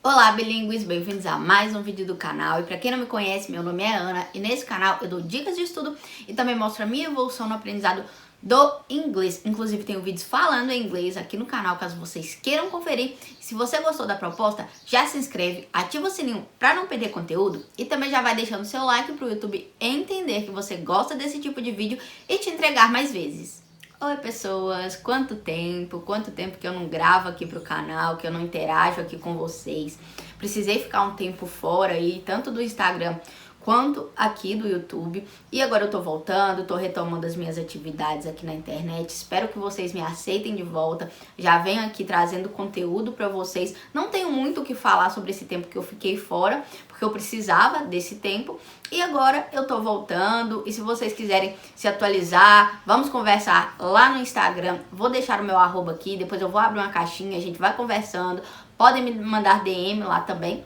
Olá, bilíngues! Bem-vindos a mais um vídeo do canal. E para quem não me conhece, meu nome é Ana e nesse canal eu dou dicas de estudo e também mostro a minha evolução no aprendizado do inglês. Inclusive tenho vídeos falando em inglês aqui no canal, caso vocês queiram conferir. Se você gostou da proposta, já se inscreve, ativa o sininho para não perder conteúdo e também já vai deixando seu like pro YouTube entender que você gosta desse tipo de vídeo e te entregar mais vezes. Oi pessoas, quanto tempo que eu não gravo aqui pro canal, que eu não interajo aqui com vocês. Precisei ficar um tempo fora aí, tanto do Instagram quanto aqui do YouTube. E agora eu tô voltando, tô retomando as minhas atividades aqui na internet. Espero que vocês me aceitem de volta. Já venho aqui trazendo conteúdo pra vocês. Não tenho muito o que falar sobre esse tempo que eu fiquei fora, porque eu precisava desse tempo. E agora eu tô voltando. E se vocês quiserem se atualizar, vamos conversar lá no Instagram. Vou deixar o meu arroba aqui, depois eu vou abrir uma caixinha, a gente vai conversando. Podem me mandar DM lá também.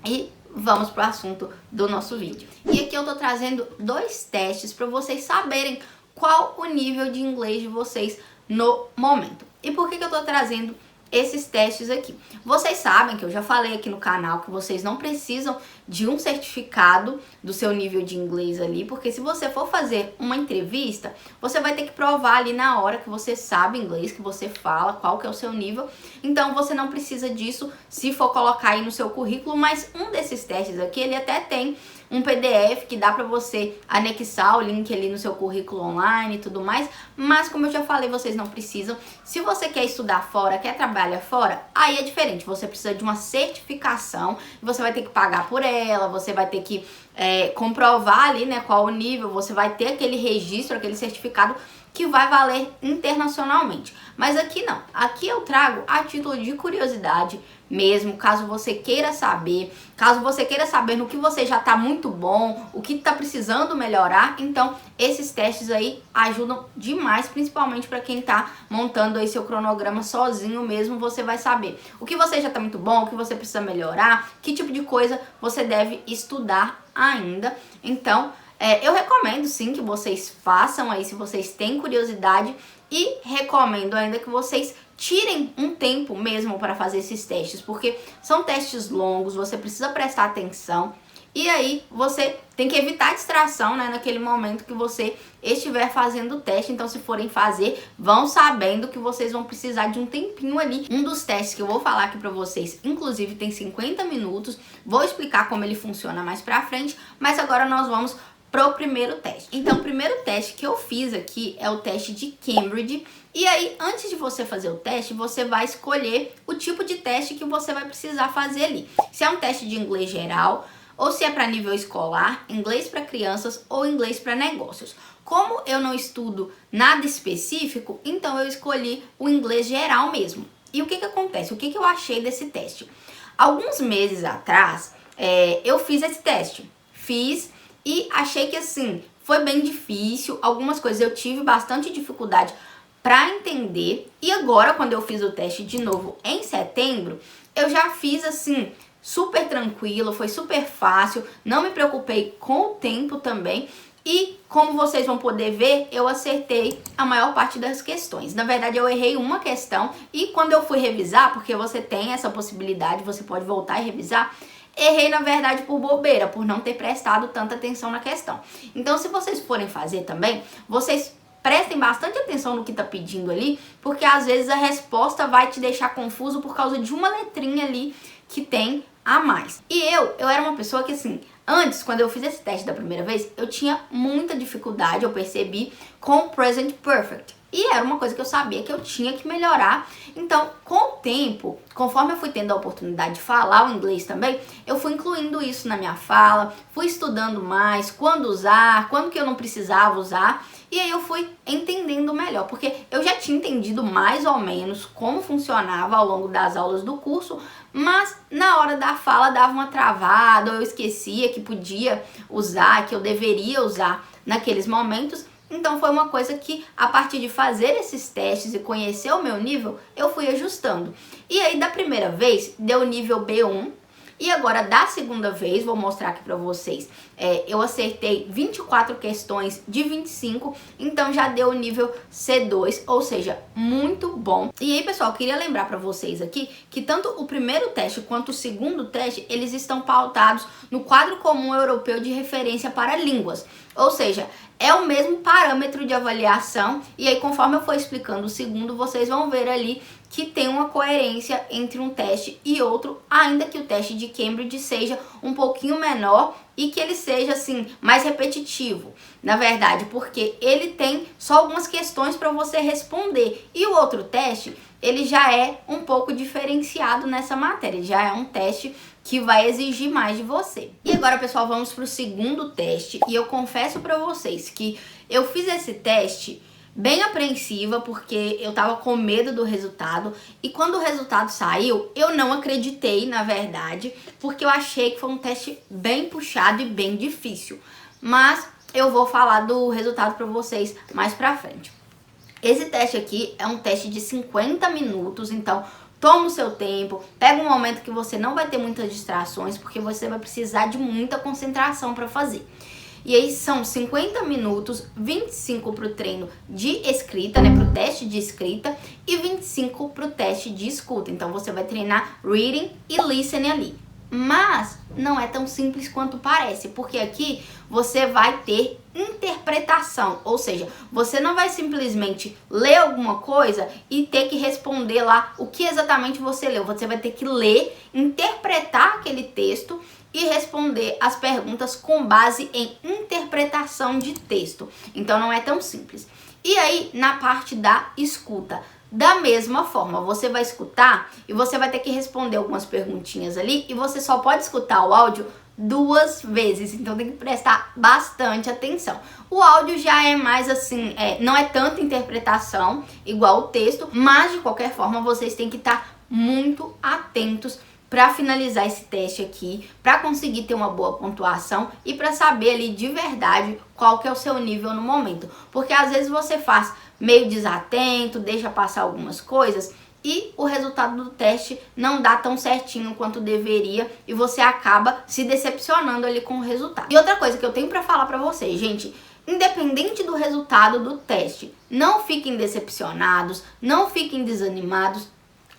E vamos pro assunto do nosso vídeo. E aqui eu tô trazendo dois testes para vocês saberem qual o nível de inglês de vocês no momento. E por que eu tô trazendo esses testes aqui? Vocês sabem que eu já falei aqui no canal que vocês não precisam de um certificado do seu nível de inglês ali, porque se você for fazer uma entrevista, você vai ter que provar ali na hora que você sabe inglês, que você fala, qual que é o seu nível. Então você não precisa disso se for colocar aí no seu currículo, mas um desses testes aqui, ele até tem um PDF que dá pra você anexar o link ali no seu currículo online e tudo mais, mas como eu já falei, vocês não precisam. Se você quer estudar fora, quer trabalhar fora, aí é diferente, você precisa de uma certificação, você vai ter que pagar por ela, você vai ter que comprovar ali, né, qual o nível, você vai ter aquele registro, aquele certificado que vai valer internacionalmente. Mas aqui não, aqui eu trago a título de curiosidade mesmo, caso você queira saber, no que você já tá muito bom, o que tá precisando melhorar. Então esses testes aí ajudam demais, principalmente para quem tá montando aí seu cronograma sozinho mesmo. Você vai saber o que você já tá muito bom, o que você precisa melhorar, que tipo de coisa você deve estudar ainda. Então eu recomendo sim que vocês façam aí, se vocês têm curiosidade, e recomendo ainda que vocês tirem um tempo mesmo para fazer esses testes, porque são testes longos, você precisa prestar atenção e aí você tem que evitar distração, né, naquele momento que você estiver fazendo o teste. Então se forem fazer, vão sabendo que vocês vão precisar de um tempinho ali. Um dos testes que eu vou falar aqui pra vocês, inclusive tem 50 minutos, vou explicar como ele funciona mais pra frente, mas agora nós vamos pro primeiro teste. Então, o primeiro teste que eu fiz aqui é o teste de Cambridge. E aí, antes de você fazer o teste, você vai escolher o tipo de teste que você vai precisar fazer ali. Se é um teste de inglês geral, ou se é para nível escolar, inglês para crianças ou inglês para negócios. Como eu não estudo nada específico, então eu escolhi o inglês geral mesmo. E o que acontece? O que eu achei desse teste? Alguns meses atrás, eu fiz esse teste. E achei que assim, foi bem difícil, algumas coisas eu tive bastante dificuldade para entender. E agora, quando eu fiz o teste de novo em setembro, eu já fiz assim, super tranquilo, foi super fácil, não me preocupei com o tempo também. E como vocês vão poder ver, eu acertei a maior parte das questões. Na verdade, eu errei uma questão e quando eu fui revisar, porque você tem essa possibilidade, você pode voltar e revisar, errei, na verdade, por bobeira, por não ter prestado tanta atenção na questão. Então, se vocês forem fazer também, vocês prestem bastante atenção no que tá pedindo ali, porque às vezes a resposta vai te deixar confuso por causa de uma letrinha ali que tem a mais. E eu era uma pessoa que assim, antes, quando eu fiz esse teste da primeira vez, eu tinha muita dificuldade, eu percebi, com o Present Perfect. E era uma coisa que eu sabia que eu tinha que melhorar. Então, com o tempo, conforme eu fui tendo a oportunidade de falar o inglês também, eu fui incluindo isso na minha fala, fui estudando mais, quando usar, quando que eu não precisava usar. E aí eu fui entendendo melhor, porque eu já tinha entendido mais ou menos como funcionava ao longo das aulas do curso, mas na hora da fala dava uma travada, ou eu esquecia que podia usar, que eu deveria usar naqueles momentos. Então foi uma coisa que, a partir de fazer esses testes e conhecer o meu nível, eu fui ajustando. E aí da primeira vez deu nível B1, E agora, da segunda vez, vou mostrar aqui pra vocês, eu acertei 24 questões de 25, então já deu o nível C2, ou seja, muito bom. E aí, pessoal, eu queria lembrar pra vocês aqui que tanto o primeiro teste quanto o segundo teste, eles estão pautados no Quadro Comum Europeu de Referência para Línguas, ou seja, é o mesmo parâmetro de avaliação, e aí conforme eu for explicando o segundo, vocês vão ver ali que tem uma coerência entre um teste e outro, ainda que o teste de Cambridge seja um pouquinho menor e que ele seja assim mais repetitivo, na verdade, porque ele tem só algumas questões para você responder, e o outro teste, ele já é um pouco diferenciado nessa matéria, já é um teste que vai exigir mais de você. E agora, pessoal, vamos para o segundo teste, e eu confesso para vocês que eu fiz esse teste bem apreensiva, porque eu tava com medo do resultado, e quando o resultado saiu, eu não acreditei, na verdade, porque eu achei que foi um teste bem puxado e bem difícil, mas eu vou falar do resultado para vocês mais pra frente. Esse teste aqui é um teste de 50 minutos, então toma o seu tempo, pega um momento que você não vai ter muitas distrações, porque você vai precisar de muita concentração para fazer. E aí são 50 minutos, 25 para o treino de escrita, né, para o teste de escrita, e 25 para o teste de escuta. Então você vai treinar reading e listening ali. Mas não é tão simples quanto parece, porque aqui você vai ter interpretação, ou seja, você não vai simplesmente ler alguma coisa e ter que responder lá o que exatamente você leu. Você vai ter que ler, interpretar aquele texto e responder as perguntas com base em interpretação de texto. Então não é tão simples. E aí, na parte da escuta, da mesma forma, você vai escutar e você vai ter que responder algumas perguntinhas ali, e você só pode escutar o áudio 2 vezes, então tem que prestar bastante atenção. O áudio já é mais assim, não é tanta interpretação igual o texto, mas de qualquer forma vocês têm que estar muito atentos para finalizar esse teste aqui, para conseguir ter uma boa pontuação e para saber ali de verdade qual que é o seu nível no momento. Porque às vezes você faz meio desatento, deixa passar algumas coisas e o resultado do teste não dá tão certinho quanto deveria e você acaba se decepcionando ali com o resultado. E outra coisa que eu tenho para falar para vocês, gente, independente do resultado do teste, não fiquem decepcionados, não fiquem desanimados.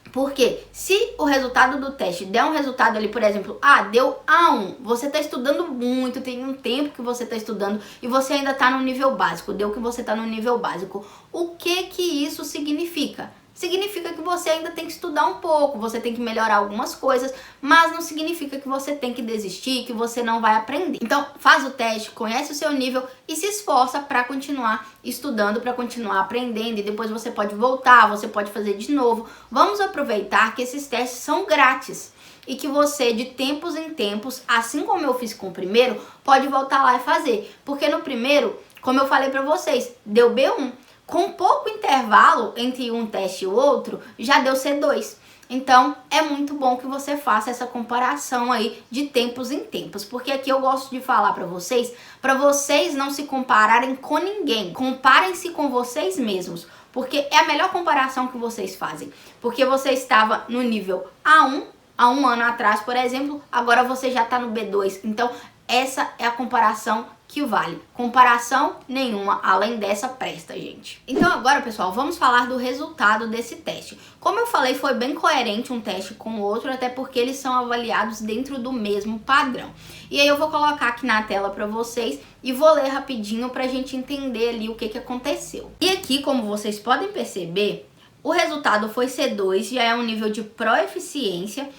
Porque se o resultado do teste der um resultado ali, por exemplo, deu A1, você está estudando muito, tem um tempo que você está estudando e você ainda está no nível básico, deu que você está no nível básico. O que isso significa? Significa que você ainda tem que estudar um pouco, você tem que melhorar algumas coisas, mas não significa que você tem que desistir, que você não vai aprender. Então, faz o teste, conhece o seu nível e se esforça para continuar estudando, para continuar aprendendo, e depois você pode voltar, você pode fazer de novo. Vamos aproveitar que esses testes são grátis e que você, de tempos em tempos, assim como eu fiz com o primeiro, pode voltar lá e fazer. Porque no primeiro, como eu falei para vocês, deu B1. Com pouco intervalo entre um teste e o outro, já deu C2. Então, é muito bom que você faça essa comparação aí de tempos em tempos. Porque aqui eu gosto de falar para vocês não se compararem com ninguém. Comparem-se com vocês mesmos. Porque é a melhor comparação que vocês fazem. Porque você estava no nível A1, há um ano atrás, por exemplo, agora você já está no B2. Então, essa é a comparação que vale. Comparação nenhuma, além dessa presta, gente. Então agora, pessoal, vamos falar do resultado desse teste. Como eu falei, foi bem coerente um teste com o outro, até porque eles são avaliados dentro do mesmo padrão. E aí eu vou colocar aqui na tela para vocês e vou ler rapidinho pra gente entender ali o que aconteceu. E aqui, como vocês podem perceber, o resultado foi C2, já é um nível de proeficiência,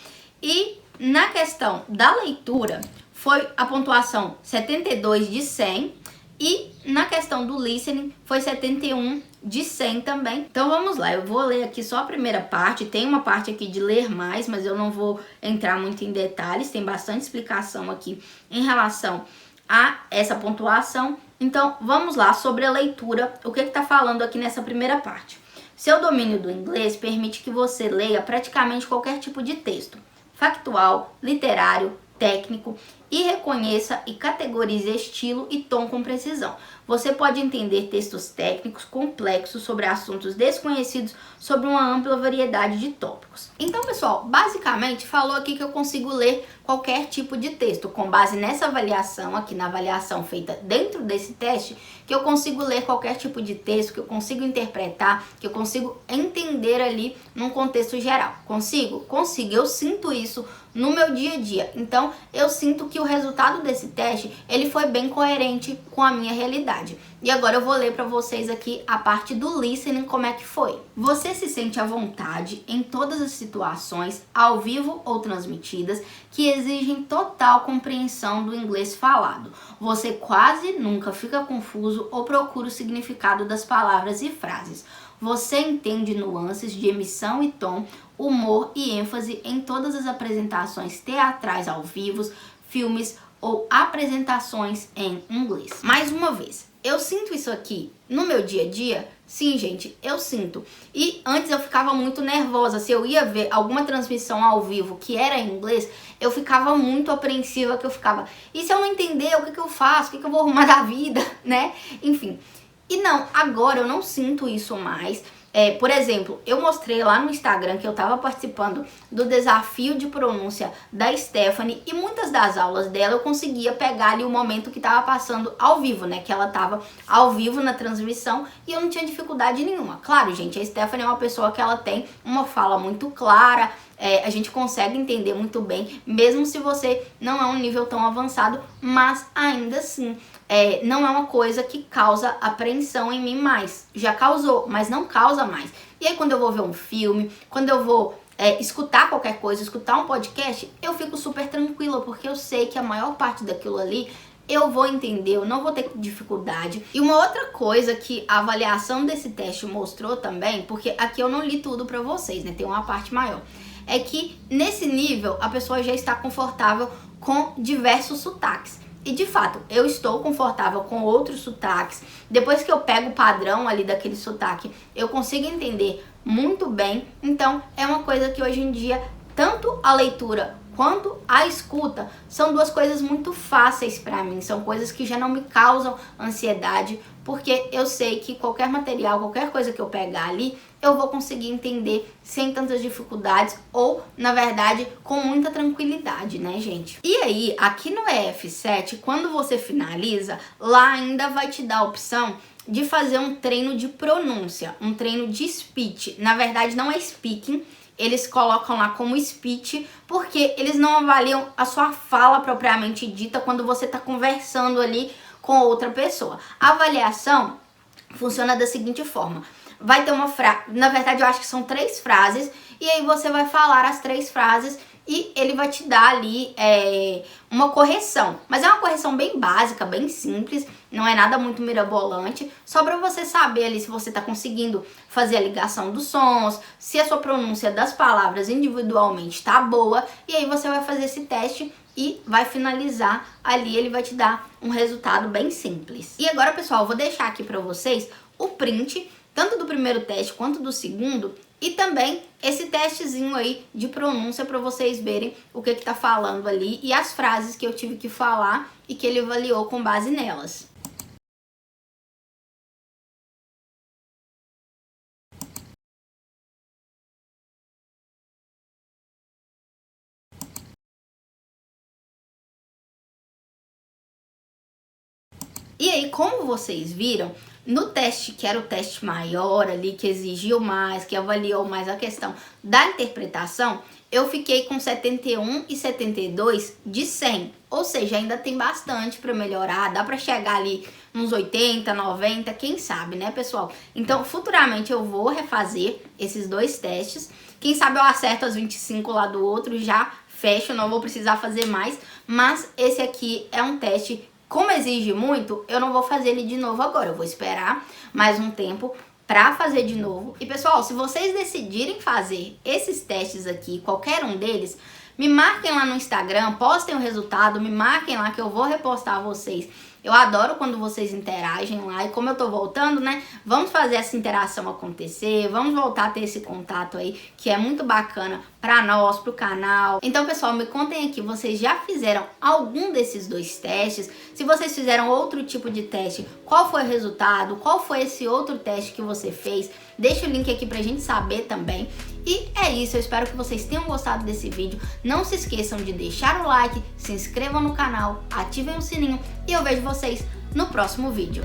e na questão da leitura foi a pontuação 72 de 100 e na questão do listening foi 71 de 100 também. Então vamos lá, eu vou ler aqui só a primeira parte, tem uma parte aqui de ler mais, mas eu não vou entrar muito em detalhes, tem bastante explicação aqui em relação a essa pontuação. Então vamos lá, sobre a leitura, o que está falando aqui nessa primeira parte. Seu domínio do inglês permite que você leia praticamente qualquer tipo de texto, factual, literário, técnico, e reconheça e categorize estilo e tom com precisão. Você pode entender textos técnicos complexos sobre assuntos desconhecidos sobre uma ampla variedade de tópicos. Então, pessoal, basicamente falou aqui que eu consigo ler qualquer tipo de texto. Com base nessa avaliação aqui, na avaliação feita dentro desse teste, que eu consigo ler qualquer tipo de texto, que eu consigo interpretar, que eu consigo entender ali num contexto geral. Consigo? Consigo. Eu sinto isso no meu dia a dia. Então, eu sinto que o resultado desse teste, ele foi bem coerente com a minha realidade. E agora eu vou ler para vocês aqui a parte do listening, como é que foi. Você se sente à vontade em todas as situações, ao vivo ou transmitidas, que exigem total compreensão do inglês falado. Você quase nunca fica confuso ou procura o significado das palavras e frases. Você entende nuances de emissão e tom, humor e ênfase em todas as apresentações teatrais ao vivo, filmes ou apresentações em inglês. Mais uma vez, eu sinto isso aqui no meu dia a dia? Sim, gente, eu sinto. E antes eu ficava muito nervosa. Se eu ia ver alguma transmissão ao vivo que era em inglês, eu ficava muito apreensiva, que eu ficava, e se eu não entender, o que eu faço? O que eu vou arrumar da vida, né? Enfim. E não, agora eu não sinto isso mais. Por exemplo, eu mostrei lá no Instagram que eu estava participando do desafio de pronúncia da Stephanie e muitas das aulas dela eu conseguia pegar ali o momento que estava passando ao vivo, né? Que ela estava ao vivo na transmissão e eu não tinha dificuldade nenhuma. Claro, gente, a Stephanie é uma pessoa que ela tem uma fala muito clara, a gente consegue entender muito bem, mesmo se você não é um nível tão avançado, mas ainda assim, não é uma coisa que causa apreensão em mim mais. Já causou, mas não causa mais. E aí quando eu vou ver um filme, quando eu vou escutar qualquer coisa, escutar um podcast, eu fico super tranquila, porque eu sei que a maior parte daquilo ali eu vou entender, eu não vou ter dificuldade. E uma outra coisa que a avaliação desse teste mostrou também, porque aqui eu não li tudo pra vocês, né? Tem uma parte maior. É que nesse nível a pessoa já está confortável com diversos sotaques. E de fato, eu estou confortável com outros sotaques. Depois que eu pego o padrão ali daquele sotaque, eu consigo entender muito bem. Então, é uma coisa que hoje em dia, tanto a leitura quanto a escuta, são duas coisas muito fáceis para mim. São coisas que já não me causam ansiedade, porque eu sei que qualquer material, qualquer coisa que eu pegar ali, eu vou conseguir entender sem tantas dificuldades ou, na verdade, com muita tranquilidade, né, gente? E aí, aqui no EF7, quando você finaliza, lá ainda vai te dar a opção de fazer um treino de pronúncia, um treino de speech. Na verdade, não é speaking, eles colocam lá como speech, porque eles não avaliam a sua fala propriamente dita quando você está conversando ali com outra pessoa. A avaliação funciona da seguinte forma: vai ter uma frase, na verdade eu acho que são 3 frases, e aí você vai falar as 3 frases e ele vai te dar ali uma correção. Mas é uma correção bem básica, bem simples, não é nada muito mirabolante, só para você saber ali se você está conseguindo fazer a ligação dos sons, se a sua pronúncia das palavras individualmente está boa, e aí você vai fazer esse teste e vai finalizar ali, ele vai te dar um resultado bem simples. E agora, pessoal, eu vou deixar aqui para vocês o print, tanto do primeiro teste quanto do segundo, e também esse testezinho aí de pronúncia para vocês verem o que tá falando ali e as frases que eu tive que falar e que ele avaliou com base nelas. E aí, como vocês viram, no teste que era o teste maior ali, que exigiu mais, que avaliou mais a questão da interpretação, eu fiquei com 71 e 72 de 100. Ou seja, ainda tem bastante para melhorar, dá para chegar ali uns 80, 90, quem sabe, né, pessoal? Então, futuramente eu vou refazer esses 2 testes. Quem sabe eu acerto as 25 lá do outro e já fecho, não vou precisar fazer mais. Mas esse aqui é um teste, como exige muito, eu não vou fazer ele de novo agora. Eu vou esperar mais um tempo pra fazer de novo. E pessoal, se vocês decidirem fazer esses testes aqui, qualquer um deles, me marquem lá no Instagram, postem o resultado, me marquem lá que eu vou repostar vocês. Eu adoro quando vocês interagem lá e como eu tô voltando, né, vamos fazer essa interação acontecer, vamos voltar a ter esse contato aí, que é muito bacana pra nós, pro canal. Então, pessoal, me contem aqui, vocês já fizeram algum desses 2 testes? Se vocês fizeram outro tipo de teste, qual foi o resultado? Qual foi esse outro teste que você fez? Deixa o link aqui pra gente saber também. E é isso, eu espero que vocês tenham gostado desse vídeo. Não se esqueçam de deixar o like, se inscrevam no canal, ativem o sininho e eu vejo vocês no próximo vídeo.